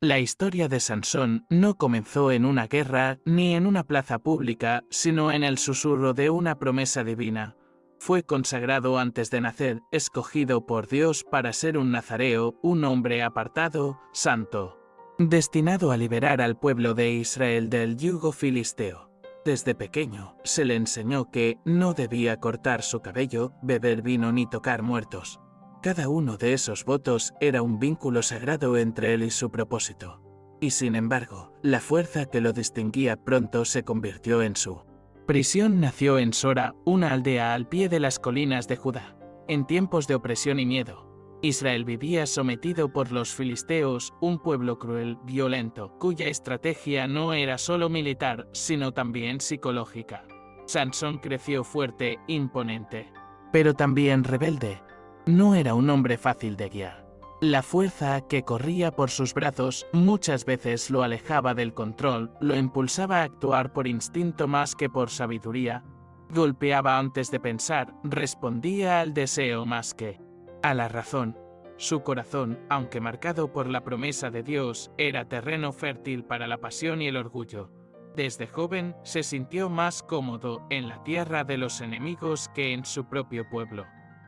La historia de Sansón no comenzó en una guerra ni en una plaza pública, sino en el susurro de una promesa divina. Fue consagrado antes de nacer, escogido por Dios para ser un nazareo, un hombre apartado, santo, destinado a liberar al pueblo de Israel del yugo filisteo. Desde pequeño se le enseñó que no debía cortar su cabello, beber vino ni tocar muertos. Cada uno de esos votos era un vínculo sagrado entre él y su propósito. Y sin embargo, la fuerza que lo distinguía pronto se convirtió en su prisión. Nació en Sora, una aldea al pie de las colinas de Judá. En tiempos de opresión y miedo, Israel vivía sometido por los filisteos, un pueblo cruel, violento, cuya estrategia no era solo militar, sino también psicológica. Sansón creció fuerte, imponente, pero también rebelde. No era un hombre fácil de guiar. La fuerza que corría por sus brazos muchas veces lo alejaba del control, lo impulsaba a actuar por instinto más que por sabiduría. Golpeaba antes de pensar, respondía al deseo más que a la razón. Su corazón, aunque marcado por la promesa de Dios, era terreno fértil para la pasión y el orgullo. Desde joven se sintió más cómodo en la tierra de los enemigos que en su propio pueblo.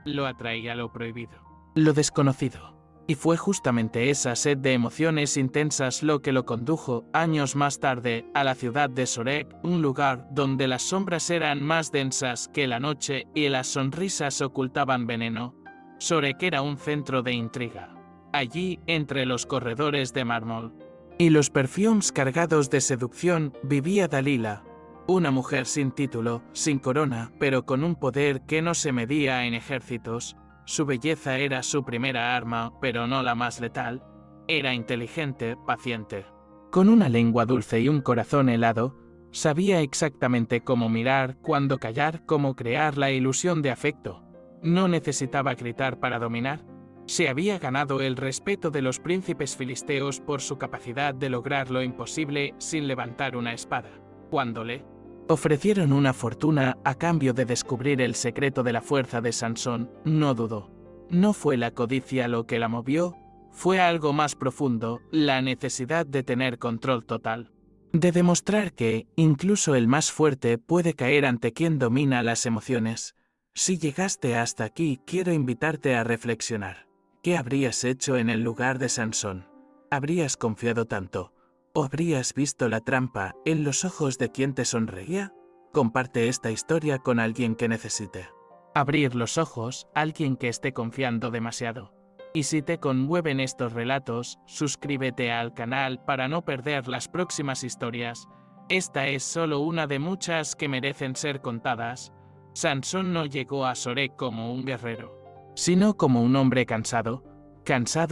Lo atraía lo prohibido, lo desconocido. Y fue justamente esa sed de emociones intensas lo que lo condujo, años más tarde, a la ciudad de Sorek, un lugar donde las sombras eran más densas que la noche y las sonrisas ocultaban veneno. Sorek era un centro de intriga. Allí, entre los corredores de mármol y los perfumes cargados de seducción, vivía Dalila, una mujer sin título, sin corona, pero con un poder que no se medía en ejércitos. Su belleza era su primera arma, pero no la más letal. Era inteligente, paciente, con una lengua dulce y un corazón helado. Sabía exactamente cómo mirar, cuándo callar, cómo crear la ilusión de afecto. No necesitaba gritar para dominar. Se había ganado el respeto de los príncipes filisteos por su capacidad de lograr lo imposible sin levantar una espada. Cuando le ofrecieron una fortuna a cambio de descubrir el secreto de la fuerza de Sansón, no dudó. No fue la codicia lo que la movió, fue algo más profundo, la necesidad de tener control total. De demostrar que, incluso el más fuerte puede caer ante quien domina las emociones. Si llegaste hasta aquí, quiero invitarte a reflexionar. ¿Qué habrías hecho en el lugar de Sansón? ¿Habrías confiado tanto? ¿O habrías visto la trampa en los ojos de quien te sonreía? Comparte esta historia con alguien que necesite abrir los ojos, alguien que esté confiando demasiado. Y si te conmueven estos relatos, suscríbete al canal para no perder las próximas historias. Esta es solo una de muchas que merecen ser contadas. Sansón no llegó a Sorek como un guerrero, sino como un hombre cansado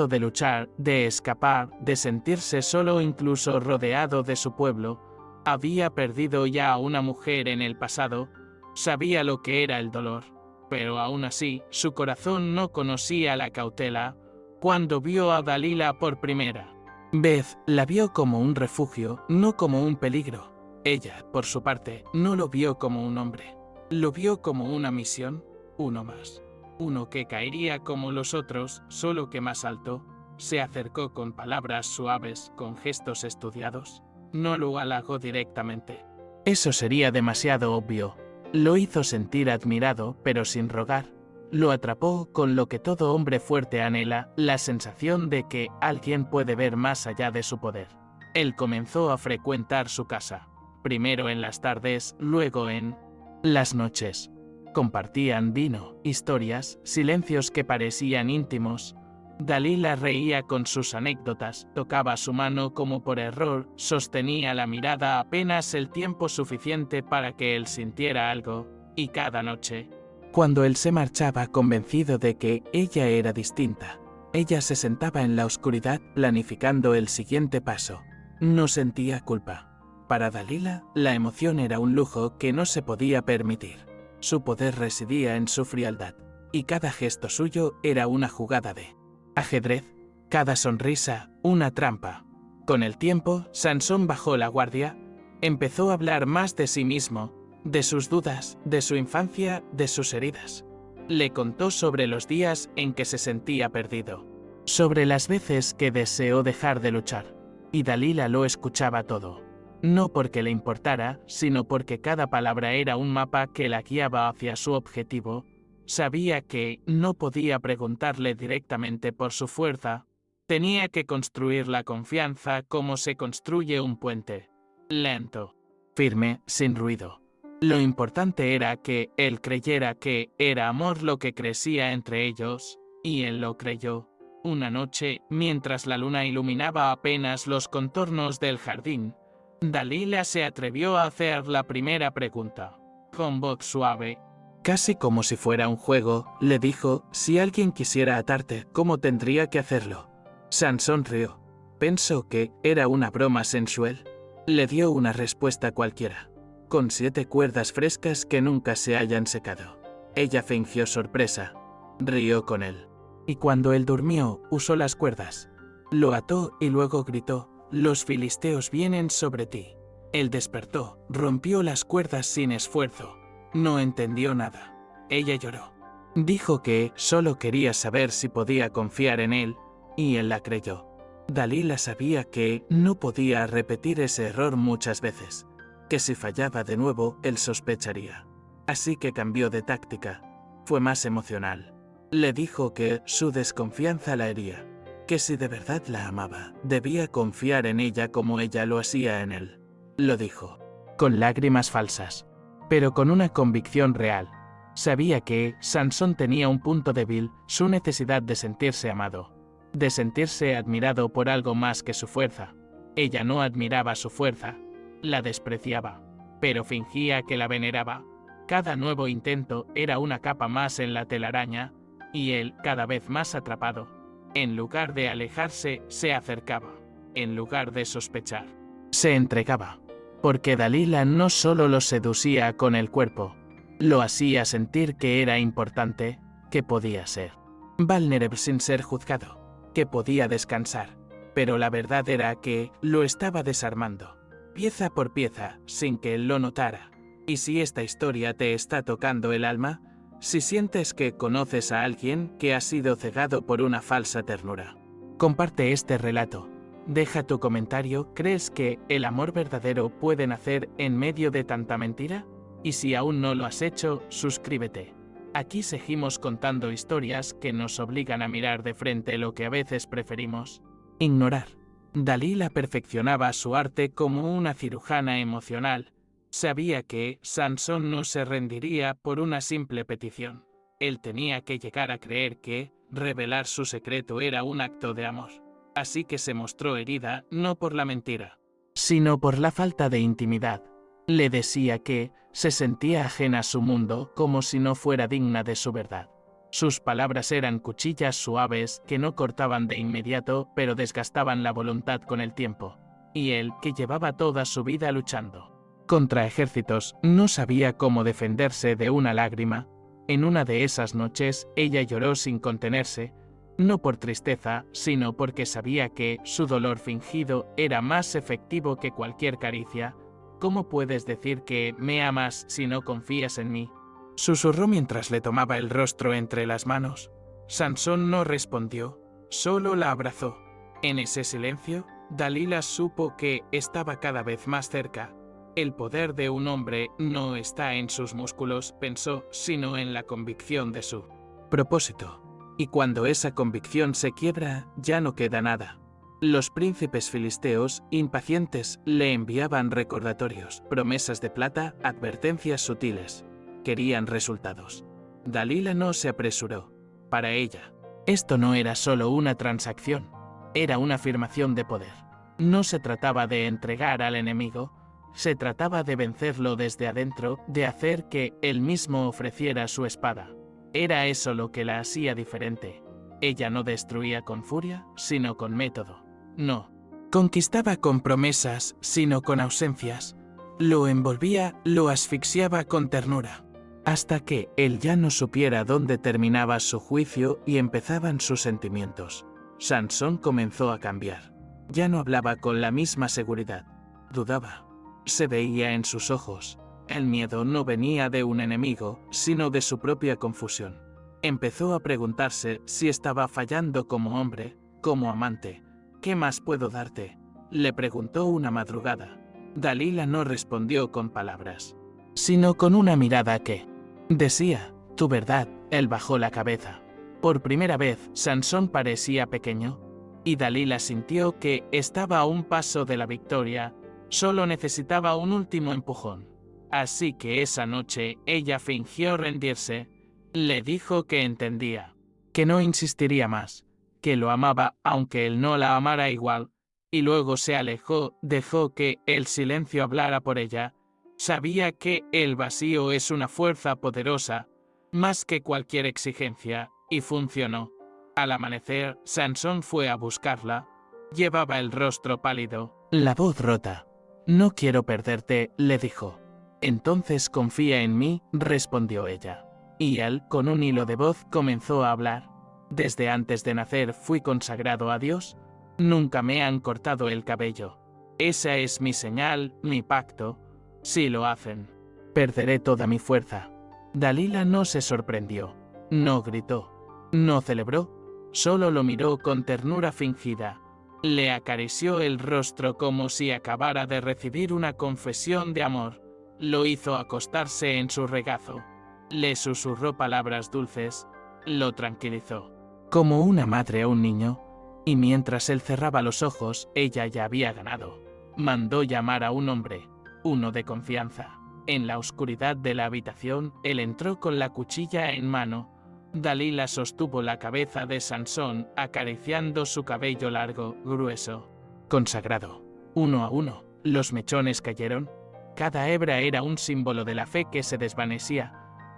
de luchar, de escapar, de sentirse solo incluso rodeado de su pueblo. Había perdido ya a una mujer en el pasado, sabía lo que era el dolor, pero aún así su corazón no conocía la cautela. Cuando vio a Dalila por primera vez, la vio como un refugio, no como un peligro. Ella, por su parte, no lo vio como un hombre, lo vio como una misión, uno más. Uno que caería como los otros, solo que más alto. Se acercó con palabras suaves, con gestos estudiados. No lo halagó directamente. Eso sería demasiado obvio. Lo hizo sentir admirado, pero sin rogar. Lo atrapó con lo que todo hombre fuerte anhela, la sensación de que alguien puede ver más allá de su poder. Él comenzó a frecuentar su casa. Primero en las tardes, luego en las noches. Compartían vino, historias, silencios que parecían íntimos. Dalila reía con sus anécdotas, tocaba su mano como por error, sostenía la mirada apenas el tiempo suficiente para que él sintiera algo, y cada noche, cuando él se marchaba convencido de que ella era distinta, ella se sentaba en la oscuridad planificando el siguiente paso. No sentía culpa. Para Dalila, la emoción era un lujo que no se podía permitir. Su poder residía en su frialdad, y cada gesto suyo era una jugada de ajedrez, cada sonrisa, una trampa. Con el tiempo, Sansón bajó la guardia, empezó a hablar más de sí mismo, de sus dudas, de su infancia, de sus heridas. Le contó sobre los días en que se sentía perdido, sobre las veces que deseó dejar de luchar, y Dalila lo escuchaba todo. No porque le importara, sino porque cada palabra era un mapa que la guiaba hacia su objetivo. Sabía que no podía preguntarle directamente por su fuerza. Tenía que construir la confianza como se construye un puente. Lento, firme, sin ruido. Lo importante era que él creyera que era amor lo que crecía entre ellos, y él lo creyó. Una noche, mientras la luna iluminaba apenas los contornos del jardín, Dalila se atrevió a hacer la primera pregunta. Con voz suave, casi como si fuera un juego, le dijo: si alguien quisiera atarte, ¿cómo tendría que hacerlo? Sansón rió. Pensó que era una broma sensual. Le dio una respuesta cualquiera, con 7 cuerdas frescas que nunca se hayan secado. Ella fingió sorpresa. Rió con él. Y cuando él durmió, usó las cuerdas. Lo ató y luego gritó: los filisteos vienen sobre ti. Él despertó, rompió las cuerdas sin esfuerzo. No entendió nada. Ella lloró. Dijo que solo quería saber si podía confiar en él, y él la creyó. Dalila sabía que no podía repetir ese error muchas veces, que si fallaba de nuevo, él sospecharía. Así que cambió de táctica. Fue más emocional. Le dijo que su desconfianza la hería, que si de verdad la amaba, debía confiar en ella como ella lo hacía en él. Lo dijo, con lágrimas falsas, pero con una convicción real. Sabía que Sansón tenía un punto débil, su necesidad de sentirse amado, de sentirse admirado por algo más que su fuerza. Ella no admiraba su fuerza, la despreciaba, pero fingía que la veneraba. Cada nuevo intento era una capa más en la telaraña, y él, cada vez más atrapado, en lugar de alejarse, se acercaba. En lugar de sospechar, se entregaba. Porque Dalila no solo lo seducía con el cuerpo, lo hacía sentir que era importante, que podía ser vulnerable sin ser juzgado, que podía descansar. Pero la verdad era que lo estaba desarmando, pieza por pieza, sin que él lo notara. Y si esta historia te está tocando el alma, si sientes que conoces a alguien que ha sido cegado por una falsa ternura, comparte este relato. Deja tu comentario. ¿Crees que el amor verdadero puede nacer en medio de tanta mentira? Y si aún no lo has hecho, suscríbete. Aquí seguimos contando historias que nos obligan a mirar de frente lo que a veces preferimos ignorar. Dalila perfeccionaba su arte como una cirujana emocional. Sabía que Sansón no se rendiría por una simple petición. Él tenía que llegar a creer que revelar su secreto era un acto de amor. Así que se mostró herida no por la mentira, sino por la falta de intimidad. Le decía que se sentía ajena a su mundo, como si no fuera digna de su verdad. Sus palabras eran cuchillas suaves que no cortaban de inmediato, pero desgastaban la voluntad con el tiempo. Y él, que llevaba toda su vida luchando contra ejércitos, no sabía cómo defenderse de una lágrima. En una de esas noches, ella lloró sin contenerse, no por tristeza, sino porque sabía que su dolor fingido era más efectivo que cualquier caricia. ¿Cómo puedes decir que me amas si no confías en mí?, susurró mientras le tomaba el rostro entre las manos. Sansón no respondió, solo la abrazó. En ese silencio, Dalila supo que estaba cada vez más cerca. El poder de un hombre no está en sus músculos, pensó, sino en la convicción de su propósito. Y cuando esa convicción se quiebra, ya no queda nada. Los príncipes filisteos, impacientes, le enviaban recordatorios, promesas de plata, advertencias sutiles. Querían resultados. Dalila no se apresuró. Para ella, esto no era solo una transacción, era una afirmación de poder. No se trataba de entregar al enemigo, se trataba de vencerlo desde adentro, de hacer que él mismo ofreciera su espada. Era eso lo que la hacía diferente. Ella no destruía con furia, sino con método. No conquistaba con promesas, sino con ausencias. Lo envolvía, lo asfixiaba con ternura, hasta que él ya no supiera dónde terminaba su juicio y empezaban sus sentimientos. Sansón comenzó a cambiar. Ya no hablaba con la misma seguridad. Dudaba. Se veía en sus ojos. El miedo no venía de un enemigo, sino de su propia confusión. Empezó a preguntarse si estaba fallando como hombre, como amante. ¿Qué más puedo darte? Le preguntó una madrugada. Dalila no respondió con palabras, sino con una mirada que decía, tu verdad. Él bajó la cabeza. Por primera vez, Sansón parecía pequeño, y Dalila sintió que estaba a un paso de la victoria, solo necesitaba un último empujón. Así que esa noche ella fingió rendirse, le dijo que entendía, que no insistiría más, que lo amaba aunque él no la amara igual, y luego se alejó, dejó que el silencio hablara por ella. Sabía que el vacío es una fuerza poderosa, más que cualquier exigencia, y funcionó. Al amanecer, Sansón fue a buscarla. Llevaba el rostro pálido, la voz rota. No quiero perderte, le dijo. Entonces confía en mí, respondió ella. Y él, con un hilo de voz, comenzó a hablar. Desde antes de nacer fui consagrado a Dios. Nunca me han cortado el cabello. Esa es mi señal, mi pacto. Si lo hacen, perderé toda mi fuerza. Dalila no se sorprendió, no gritó, no celebró, solo lo miró con ternura fingida. Le acarició el rostro como si acabara de recibir una confesión de amor. Lo hizo acostarse en su regazo. Le susurró palabras dulces, lo tranquilizó, como una madre a un niño, y mientras él cerraba los ojos, ella ya había ganado. Mandó llamar a un hombre, uno de confianza. En la oscuridad de la habitación, él entró con la cuchilla en mano. Dalila sostuvo la cabeza de Sansón, acariciando su cabello largo, grueso. Consagrado. Uno a uno, los mechones cayeron. Cada hebra era un símbolo de la fe que se desvanecía,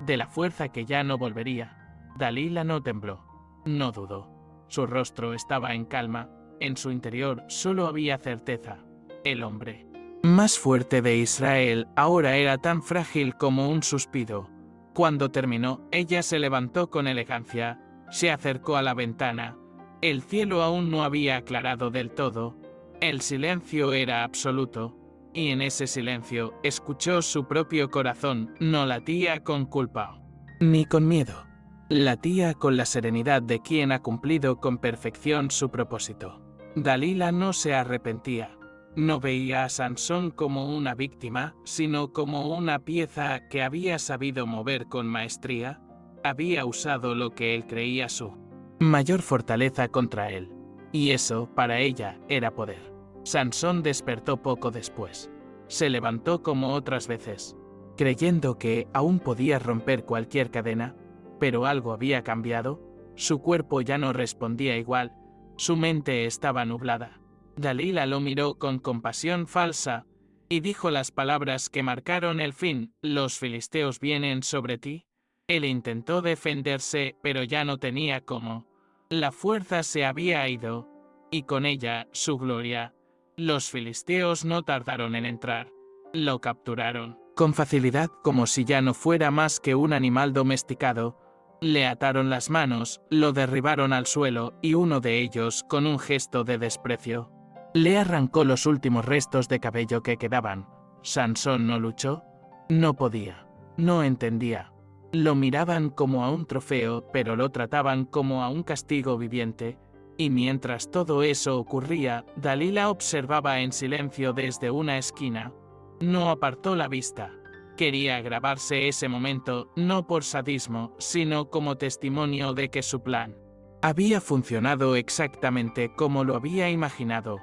de la fuerza que ya no volvería. Dalila no tembló, no dudó. Su rostro estaba en calma, en su interior solo había certeza. El hombre más fuerte de Israel ahora era tan frágil como un suspiro. Cuando terminó, ella se levantó con elegancia, se acercó a la ventana. El cielo aún no había aclarado del todo. El silencio era absoluto, y en ese silencio escuchó su propio corazón. No latía con culpa, ni con miedo. Latía con la serenidad de quien ha cumplido con perfección su propósito. Dalila no se arrepentía. No veía a Sansón como una víctima, sino como una pieza que había sabido mover con maestría. Había usado lo que él creía su mayor fortaleza contra él, y eso, para ella, era poder. Sansón despertó poco después. Se levantó como otras veces, creyendo que aún podía romper cualquier cadena, pero algo había cambiado. Su cuerpo ya no respondía igual, su mente estaba nublada. Dalila lo miró con compasión falsa, y dijo las palabras que marcaron el fin: «¿Los filisteos vienen sobre ti?». Él intentó defenderse, pero ya no tenía cómo. La fuerza se había ido, y con ella su gloria. Los filisteos no tardaron en entrar. Lo capturaron con facilidad, como si ya no fuera más que un animal domesticado. Le ataron las manos, lo derribaron al suelo, y uno de ellos, con un gesto de desprecio, le arrancó los últimos restos de cabello que quedaban. Sansón no luchó, no podía, no entendía. Lo miraban como a un trofeo, pero lo trataban como a un castigo viviente. Y mientras todo eso ocurría, Dalila observaba en silencio desde una esquina. No apartó la vista. Quería grabarse ese momento, no por sadismo, sino como testimonio de que su plan había funcionado exactamente como lo había imaginado.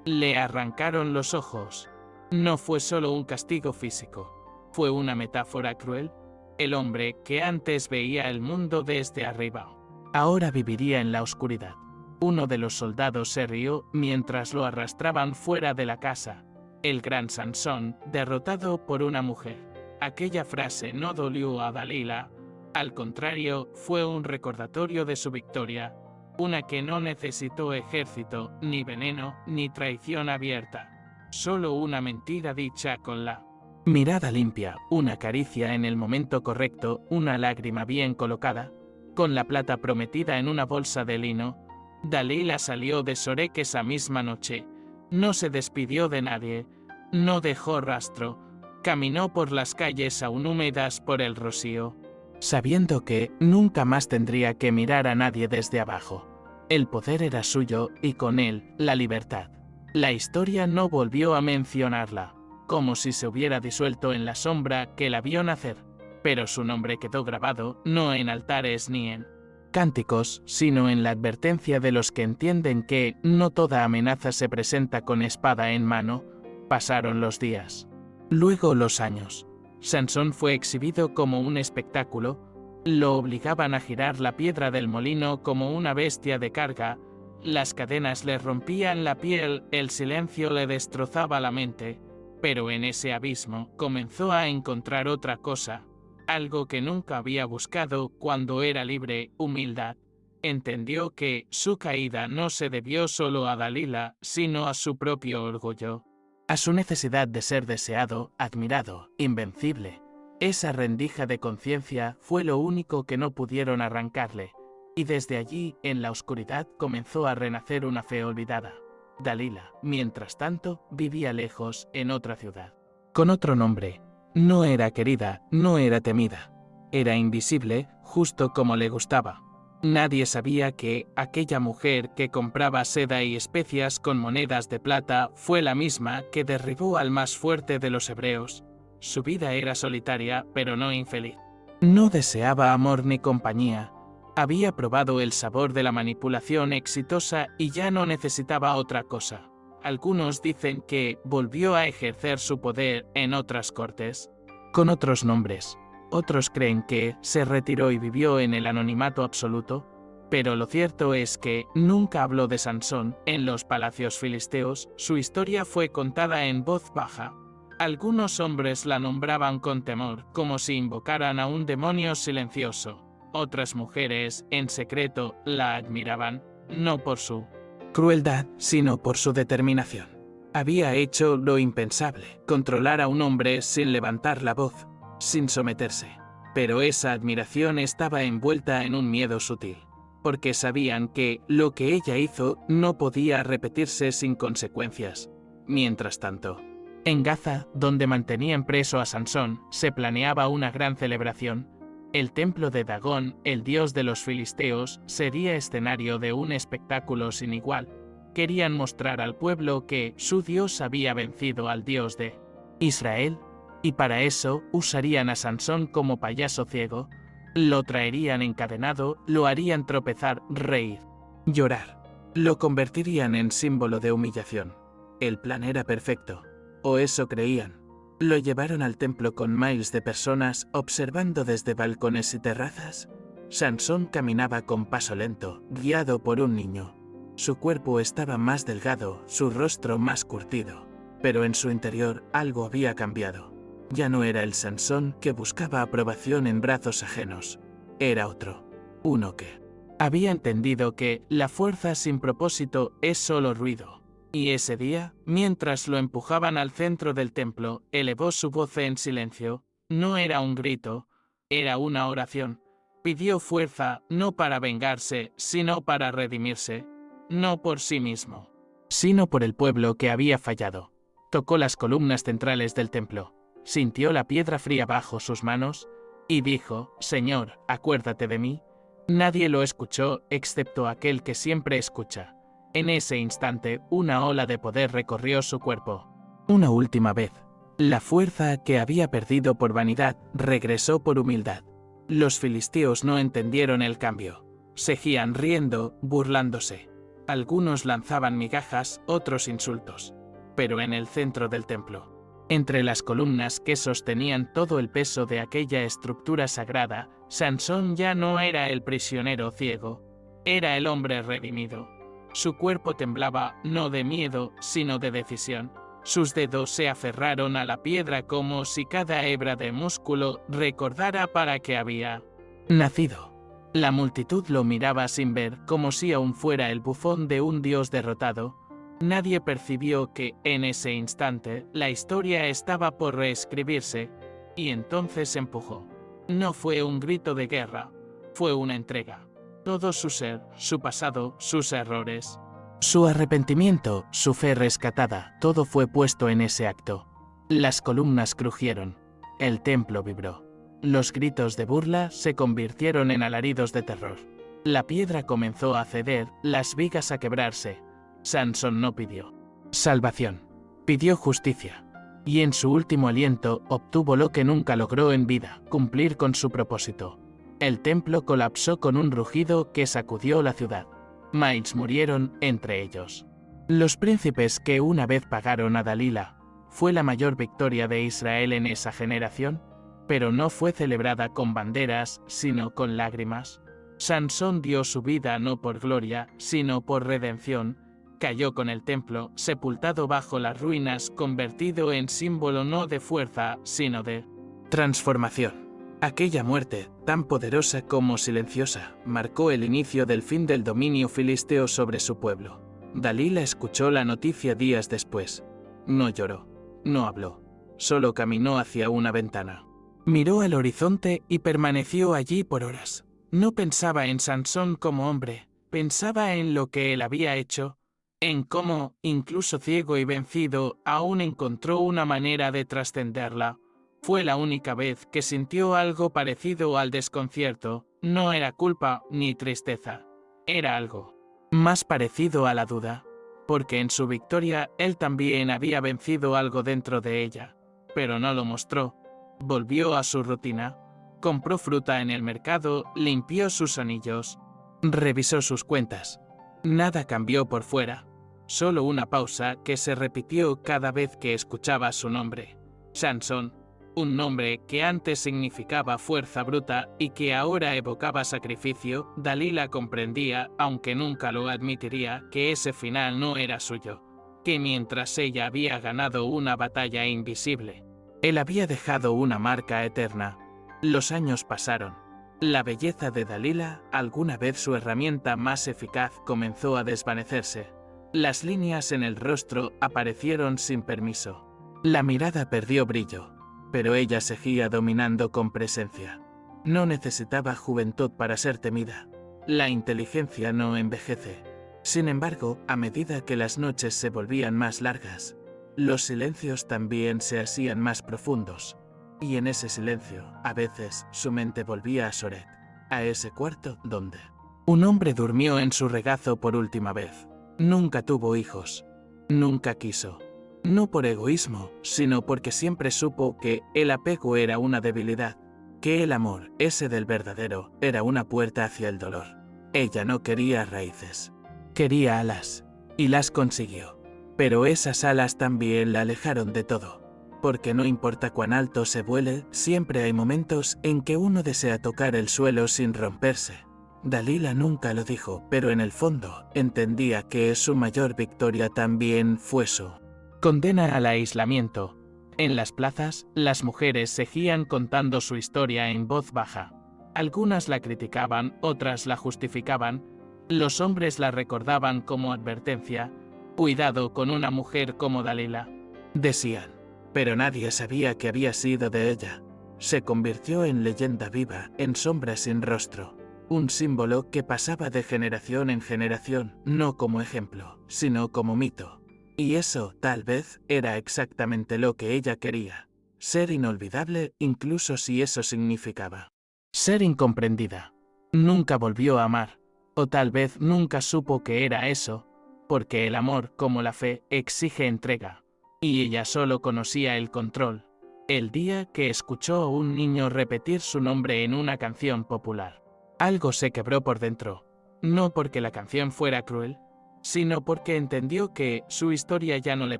Le arrancaron los ojos. No fue solo un castigo físico, fue una metáfora cruel. El hombre que antes veía el mundo desde arriba, ahora viviría en la oscuridad. Uno de los soldados se rió mientras lo arrastraban fuera de la casa. El gran Sansón, derrotado por una mujer. Aquella frase no dolió a Dalila. Al contrario, fue un recordatorio de su victoria. Una que no necesitó ejército, ni veneno, ni traición abierta. Solo una mentira dicha con la mirada limpia, una caricia en el momento correcto, una lágrima bien colocada. Con la plata prometida en una bolsa de lino, Dalila salió de Sorek esa misma noche. No se despidió de nadie, no dejó rastro. Caminó por las calles aún húmedas por el rocío, sabiendo que nunca más tendría que mirar a nadie desde abajo. El poder era suyo y con él la libertad. La historia no volvió a mencionarla, como si se hubiera disuelto en la sombra que la vio nacer, pero su nombre quedó grabado no en altares ni en cánticos, sino en la advertencia de los que entienden que no toda amenaza se presenta con espada en mano. Pasaron los días. Luego los años. Sansón fue exhibido como un espectáculo. Lo obligaban a girar la piedra del molino como una bestia de carga. Las cadenas le rompían la piel, el silencio le destrozaba la mente. Pero en ese abismo comenzó a encontrar otra cosa, algo que nunca había buscado cuando era libre: humildad. Entendió que su caída no se debió solo a Dalila, sino a su propio orgullo, a su necesidad de ser deseado, admirado, invencible. Esa rendija de conciencia fue lo único que no pudieron arrancarle, y desde allí, en la oscuridad, comenzó a renacer una fe olvidada. Dalila, mientras tanto, vivía lejos, en otra ciudad, con otro nombre. No era querida, no era temida. Era invisible, justo como le gustaba. Nadie sabía que aquella mujer que compraba seda y especias con monedas de plata fue la misma que derribó al más fuerte de los hebreos. Su vida era solitaria, pero no infeliz. No deseaba amor ni compañía. Había probado el sabor de la manipulación exitosa y ya no necesitaba otra cosa. Algunos dicen que volvió a ejercer su poder en otras cortes, con otros nombres. Otros creen que se retiró y vivió en el anonimato absoluto. Pero lo cierto es que nunca habló de Sansón en los palacios filisteos. Su historia fue contada en voz baja. Algunos hombres la nombraban con temor, como si invocaran a un demonio silencioso. Otras mujeres, en secreto, la admiraban, no por su crueldad, sino por su determinación. Había hecho lo impensable: controlar a un hombre sin levantar la voz, sin someterse. Pero esa admiración estaba envuelta en un miedo sutil, porque sabían que lo que ella hizo no podía repetirse sin consecuencias. Mientras tanto, en Gaza, donde mantenían preso a Sansón, se planeaba una gran celebración. El templo de Dagón, el dios de los filisteos, sería escenario de un espectáculo sin igual. Querían mostrar al pueblo que su dios había vencido al dios de Israel, y para eso usarían a Sansón como payaso ciego. Lo traerían encadenado, lo harían tropezar, reír, llorar. Lo convertirían en símbolo de humillación. El plan era perfecto, o eso creían. Lo llevaron al templo con miles de personas observando desde balcones y terrazas. Sansón caminaba con paso lento, guiado por un niño. Su cuerpo estaba más delgado, su rostro más curtido. Pero en su interior algo había cambiado. Ya no era el Sansón que buscaba aprobación en brazos ajenos. Era otro. Uno que había entendido que la fuerza sin propósito es solo ruido. Y ese día, mientras lo empujaban al centro del templo, elevó su voz en silencio. No era un grito, era una oración. Pidió fuerza, no para vengarse, sino para redimirse. No por sí mismo, sino por el pueblo que había fallado. Tocó las columnas centrales del templo, sintió la piedra fría bajo sus manos, y dijo: Señor, acuérdate de mí. Nadie lo escuchó, excepto aquel que siempre escucha. En ese instante, una ola de poder recorrió su cuerpo. Una última vez. La fuerza que había perdido por vanidad regresó por humildad. Los filisteos no entendieron el cambio. Seguían riendo, burlándose. Algunos lanzaban migajas, otros insultos. Pero en el centro del templo, entre las columnas que sostenían todo el peso de aquella estructura sagrada, Sansón ya no era el prisionero ciego, era el hombre redimido. Su cuerpo temblaba, no de miedo, sino de decisión. Sus dedos se aferraron a la piedra como si cada hebra de músculo recordara para qué había nacido. La multitud lo miraba sin ver, como si aún fuera el bufón de un dios derrotado. Nadie percibió que, en ese instante, la historia estaba por reescribirse, y entonces empujó. No fue un grito de guerra, fue una entrega. Todo su ser, su pasado, sus errores, su arrepentimiento, su fe rescatada, todo fue puesto en ese acto. Las columnas crujieron, el templo vibró. Los gritos de burla se convirtieron en alaridos de terror. La piedra comenzó a ceder, las vigas a quebrarse. Sansón no pidió salvación. Pidió justicia. Y en su último aliento obtuvo lo que nunca logró en vida, cumplir con su propósito. El templo colapsó con un rugido que sacudió la ciudad. Miles murieron entre ellos. Los príncipes que una vez pagaron a Dalila fue la mayor victoria de Israel en esa generación, pero no fue celebrada con banderas, sino con lágrimas. Sansón dio su vida no por gloria, sino por redención. Cayó con el templo, sepultado bajo las ruinas, convertido en símbolo no de fuerza, sino de transformación. Aquella muerte, tan poderosa como silenciosa, marcó el inicio del fin del dominio filisteo sobre su pueblo. Dalila escuchó la noticia días después. No lloró, no habló, solo caminó hacia una ventana. Miró al horizonte y permaneció allí por horas. No pensaba en Sansón como hombre, pensaba en lo que él había hecho, en cómo, incluso ciego y vencido, aún encontró una manera de trascenderla. Fue la única vez que sintió algo parecido al desconcierto. No era culpa ni tristeza, era algo más parecido a la duda, porque en su victoria él también había vencido algo dentro de ella, pero no lo mostró. Volvió a su rutina, compró fruta en el mercado, limpió sus anillos, revisó sus cuentas. Nada cambió por fuera, solo una pausa que se repitió cada vez que escuchaba su nombre. Sansón, un nombre que antes significaba fuerza bruta y que ahora evocaba sacrificio. Dalila comprendía, aunque nunca lo admitiría, que ese final no era suyo, que mientras ella había ganado una batalla invisible, él había dejado una marca eterna. Los años pasaron. La belleza de Dalila, alguna vez su herramienta más eficaz, comenzó a desvanecerse. Las líneas en el rostro aparecieron sin permiso. La mirada perdió brillo, pero ella seguía dominando con presencia. No necesitaba juventud para ser temida. La inteligencia no envejece. Sin embargo, a medida que las noches se volvían más largas, los silencios también se hacían más profundos. Y en ese silencio, a veces, su mente volvía a Soret, a ese cuarto donde un hombre durmió en su regazo por última vez. Nunca tuvo hijos. Nunca quiso. No por egoísmo, sino porque siempre supo que el apego era una debilidad, que el amor, ese del verdadero, era una puerta hacia el dolor. Ella no quería raíces. Quería alas. Y las consiguió. Pero esas alas también la alejaron de todo. Porque no importa cuán alto se vuele, siempre hay momentos en que uno desea tocar el suelo sin romperse. Dalila nunca lo dijo, pero en el fondo entendía que su mayor victoria también fue su condena al aislamiento. En las plazas, las mujeres seguían contando su historia en voz baja. Algunas la criticaban, otras la justificaban. Los hombres la recordaban como advertencia. Cuidado con una mujer como Dalila, decían. Pero nadie sabía que había sido de ella. Se convirtió en leyenda viva, en sombra sin rostro. Un símbolo que pasaba de generación en generación, no como ejemplo, sino como mito. Y eso, tal vez, era exactamente lo que ella quería. Ser inolvidable, incluso si eso significaba ser incomprendida. Nunca volvió a amar, o tal vez nunca supo que era eso, porque el amor, como la fe, exige entrega. Y ella solo conocía el control. El día que escuchó a un niño repetir su nombre en una canción popular, algo se quebró por dentro. No porque la canción fuera cruel, sino porque entendió que su historia ya no le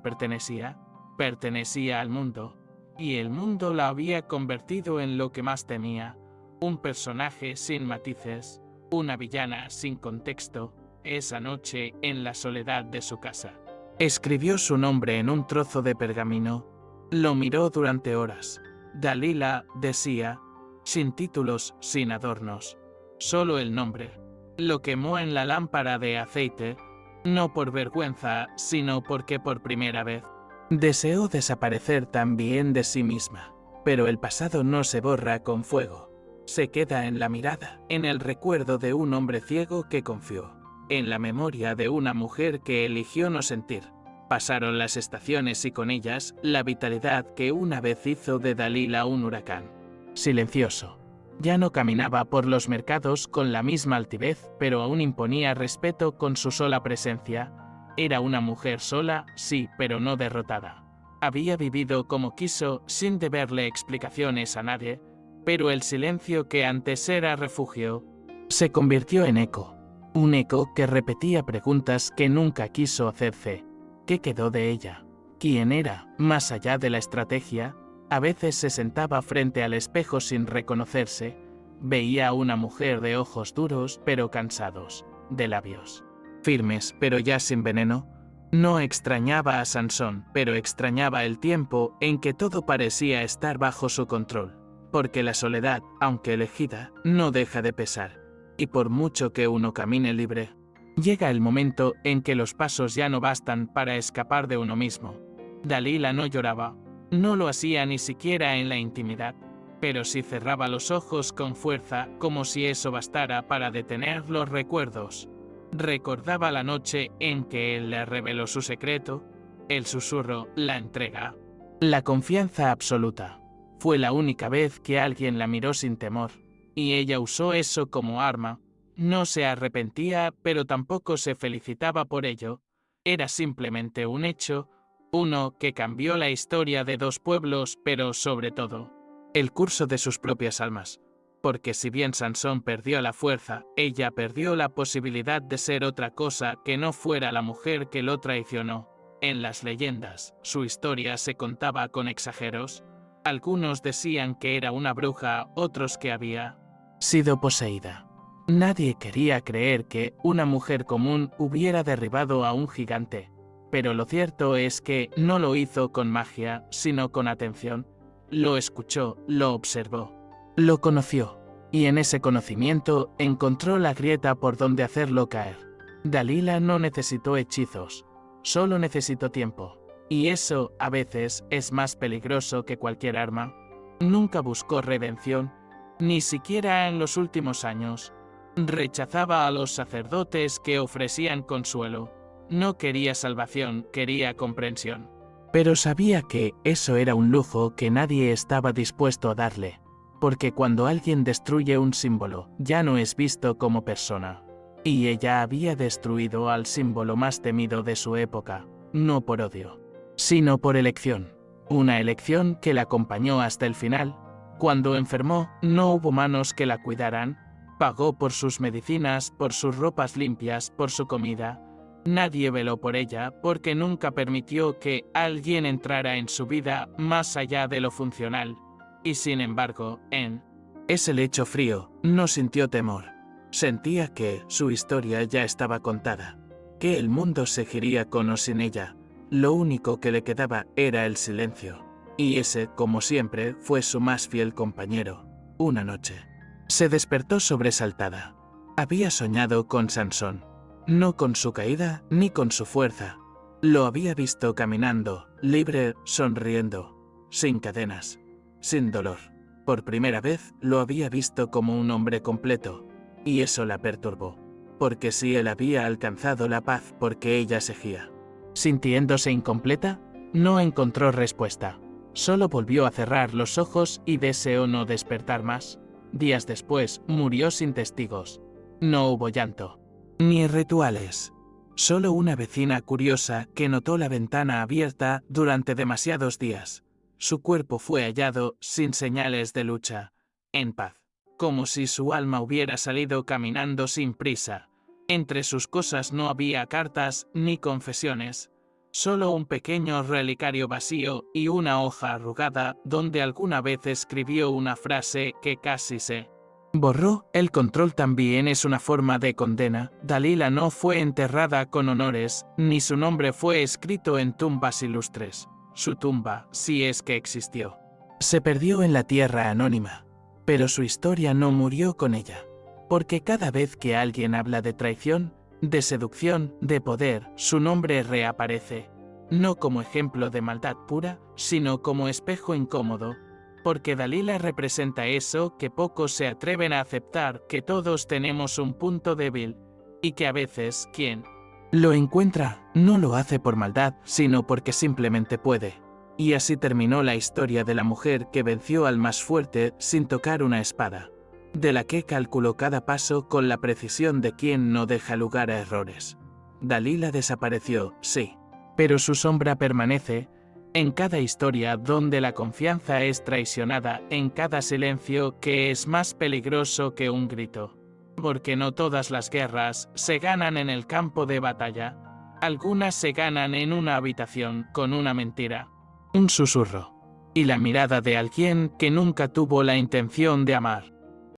pertenecía, pertenecía al mundo, y el mundo la había convertido en lo que más temía, un personaje sin matices, una villana sin contexto. Esa noche, en la soledad de su casa, escribió su nombre en un trozo de pergamino. Lo miró durante horas. Dalila, decía, sin títulos, sin adornos, solo el nombre. Lo quemó en la lámpara de aceite, no por vergüenza, sino porque por primera vez deseó desaparecer también de sí misma. Pero el pasado no se borra con fuego. Se queda en la mirada, en el recuerdo de un hombre ciego que confió, en la memoria de una mujer que eligió no sentir. Pasaron las estaciones y con ellas la vitalidad que una vez hizo de Dalila un huracán. Silencioso. Ya no caminaba por los mercados con la misma altivez, pero aún imponía respeto con su sola presencia. Era una mujer sola, sí, pero no derrotada. Había vivido como quiso, sin deberle explicaciones a nadie, pero el silencio que antes era refugio, se convirtió en eco. Un eco que repetía preguntas que nunca quiso hacerse. ¿Qué quedó de ella? ¿Quién era? Más allá de la estrategia, a veces se sentaba frente al espejo sin reconocerse. Veía a una mujer de ojos duros pero cansados, de labios firmes pero ya sin veneno. No extrañaba a Sansón, pero extrañaba el tiempo en que todo parecía estar bajo su control. Porque la soledad, aunque elegida, no deja de pesar. Y por mucho que uno camine libre, llega el momento en que los pasos ya no bastan para escapar de uno mismo. Dalila no lloraba. No lo hacía ni siquiera en la intimidad. Pero sí cerraba los ojos con fuerza, como si eso bastara para detener los recuerdos. Recordaba la noche en que él le reveló su secreto, el susurro, la entrega, la confianza absoluta. Fue la única vez que alguien la miró sin temor, y ella usó eso como arma. No se arrepentía, pero tampoco se felicitaba por ello. Era simplemente un hecho, uno que cambió la historia de dos pueblos, pero sobre todo, el curso de sus propias almas. Porque si bien Sansón perdió la fuerza, ella perdió la posibilidad de ser otra cosa que no fuera la mujer que lo traicionó. En las leyendas, su historia se contaba con exageros. Algunos decían que era una bruja, otros que había sido poseída. Nadie quería creer que una mujer común hubiera derribado a un gigante. Pero lo cierto es que no lo hizo con magia, sino con atención. Lo escuchó, lo observó. Lo conoció, y en ese conocimiento encontró la grieta por donde hacerlo caer. Dalila no necesitó hechizos, solo necesitó tiempo, y eso, a veces, es más peligroso que cualquier arma. Nunca buscó redención, ni siquiera en los últimos años. Rechazaba a los sacerdotes que ofrecían consuelo. No quería salvación, quería comprensión. Pero sabía que eso era un lujo que nadie estaba dispuesto a darle. Porque cuando alguien destruye un símbolo, ya no es visto como persona. Y ella había destruido al símbolo más temido de su época, no por odio, sino por elección. Una elección que la acompañó hasta el final. Cuando enfermó, no hubo manos que la cuidaran. Pagó por sus medicinas, por sus ropas limpias, por su comida. Nadie veló por ella porque nunca permitió que alguien entrara en su vida más allá de lo funcional. Y sin embargo, en ese lecho frío, no sintió temor. Sentía que su historia ya estaba contada, que el mundo seguiría con o sin ella. Lo único que le quedaba era el silencio. Y ese, como siempre, fue su más fiel compañero. Una noche, se despertó sobresaltada. Había soñado con Sansón. No con su caída, ni con su fuerza. Lo había visto caminando, libre, sonriendo, sin cadenas. Sin dolor. Por primera vez lo había visto como un hombre completo, y eso la perturbó, porque si él había alcanzado la paz porque ella seguía sintiéndose incompleta, no encontró respuesta. Solo volvió a cerrar los ojos y deseó no despertar más. Días después murió sin testigos. No hubo llanto, ni rituales. Solo una vecina curiosa que notó la ventana abierta durante demasiados días. Su cuerpo fue hallado sin señales de lucha, en paz, como si su alma hubiera salido caminando sin prisa. Entre sus cosas no había cartas ni confesiones, solo un pequeño relicario vacío y una hoja arrugada donde alguna vez escribió una frase que casi se borró. El control también es una forma de condena. Dalila no fue enterrada con honores, ni su nombre fue escrito en tumbas ilustres. Su tumba, si es que existió, se perdió en la tierra anónima. Pero su historia no murió con ella. Porque cada vez que alguien habla de traición, de seducción, de poder, su nombre reaparece. No como ejemplo de maldad pura, sino como espejo incómodo. Porque Dalila representa eso que pocos se atreven a aceptar, que todos tenemos un punto débil. Y que a veces, quien lo encuentra, no lo hace por maldad, sino porque simplemente puede. Y así terminó la historia de la mujer que venció al más fuerte sin tocar una espada, de la que calculó cada paso con la precisión de quien no deja lugar a errores. Dalila desapareció, sí. Pero su sombra permanece en cada historia donde la confianza es traicionada, en cada silencio que es más peligroso que un grito. Porque no todas las guerras se ganan en el campo de batalla. Algunas se ganan en una habitación con una mentira, un susurro y la mirada de alguien que nunca tuvo la intención de amar.